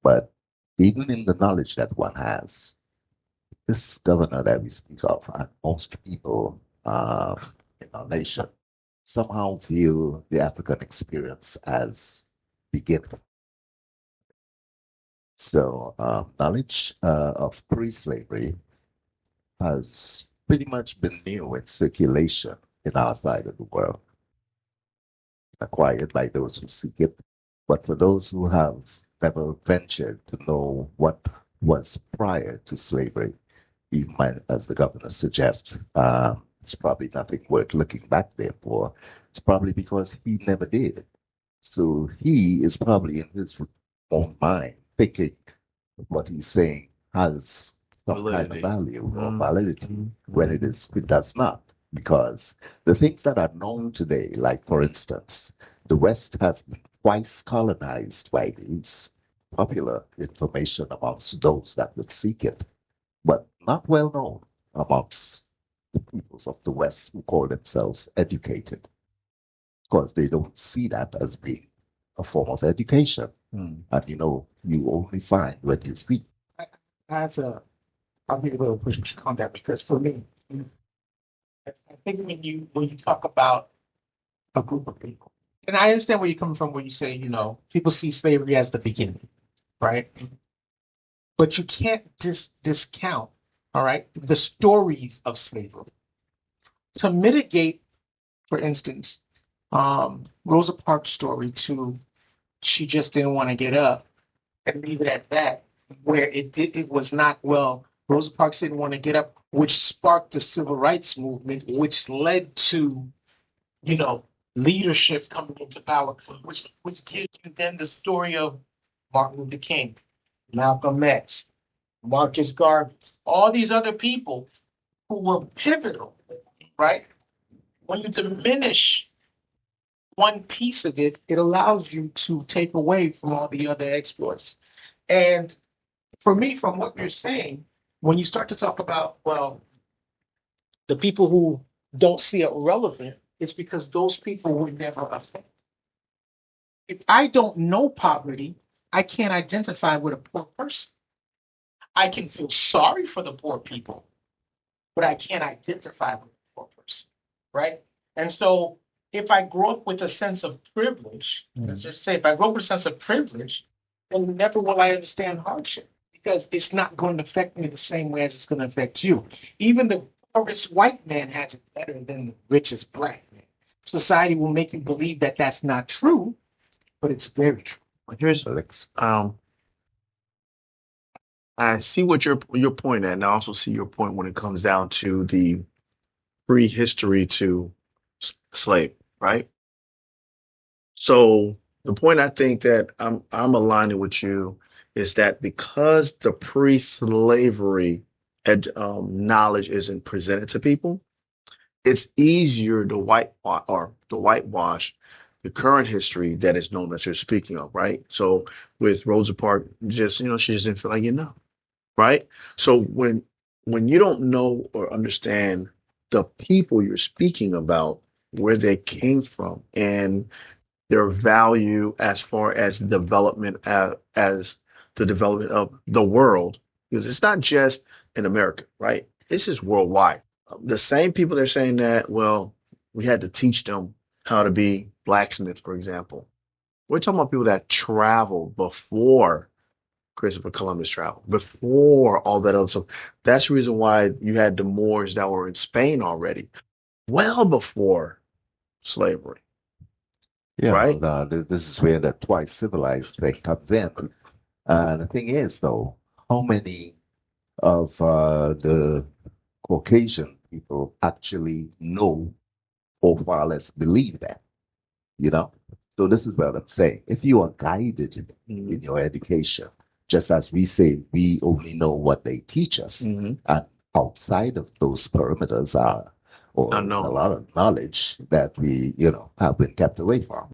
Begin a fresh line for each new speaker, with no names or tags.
But even in the knowledge that one has, this governor that we speak of, and most people in our nation somehow view the African experience as beginning. So, knowledge of pre-slavery has pretty much been new in circulation in our side of the world, acquired by those who seek it. But for those who have never ventured to know what was prior to slavery, even as the governor suggests, it's probably nothing worth looking back there for. It's probably because he never did. So he is probably in his own mind thinking what he's saying has some kind of value or validity when it does not. Because the things that are known today, like for instance, the West has been twice colonized by these popular information amongst those that would seek it, but not well known amongst the peoples of the West who call themselves educated, because they don't see that as being a form of education. And you only find when you speak.
As a, I'll give you a little pushback on that because for me, I think when you talk about a group of people, and I understand where you're coming from, where you say people see slavery as the beginning, right? But you can't discount, all right, the stories of slavery to mitigate, for instance, Rosa Parks' story to she just didn't want to get up and leave it at that, where it was not well. Rosa Parks didn't want to get up, which sparked the civil rights movement, which led to you know leadership coming into power, which gives you then the story of Martin Luther King, Malcolm X, Marcus Garvey, all these other people who were pivotal, right? When you diminish one piece of it, it allows you to take away from all the other exploits. And for me, from what you're saying, when you start to talk about, well, the people who don't see it relevant, it's because those people were never affected. If I don't know poverty, I can't identify with a poor person. I can feel sorry for the poor people, but I can't identify with a poor person, right? And so if I grow up with a sense of privilege, let's just say if I grow up with a sense of privilege, then never will I understand hardship because it's not going to affect me the same way as it's going to affect you. Even the poorest white man has it better than the richest black man. Society will make you believe that that's not true, but it's very true.
But here's I see what your point at, and I also see your point when it comes down to the prehistory to slave, right? So the point I think that I'm aligning with you is that because the pre-slavery knowledge isn't presented to people, it's easier to whitewash the current history that is known that you're speaking of, right? So with Rosa Parks, just she just didn't feel like right? So when you don't know or understand the people you're speaking about, where they came from, and their value as far as development as the development of the world, because it's not just in America, right? This is worldwide. The same people they're saying that, well, we had to teach them how to be blacksmiths, for example. We're talking about people that traveled before Christopher Columbus traveled, before all that other stuff. That's the reason why you had the Moors that were in Spain already, well before slavery,
Yeah,
right?
this is where the twice civilized thing comes in. The thing is, though, how many of the Caucasian people actually know or far less believe that, you know? So this is what I'm saying. If you are guided in your education, just as we say, we only know what they teach us,
Mm-hmm.
and outside of those perimeters are or a lot of knowledge that we, have been kept away from.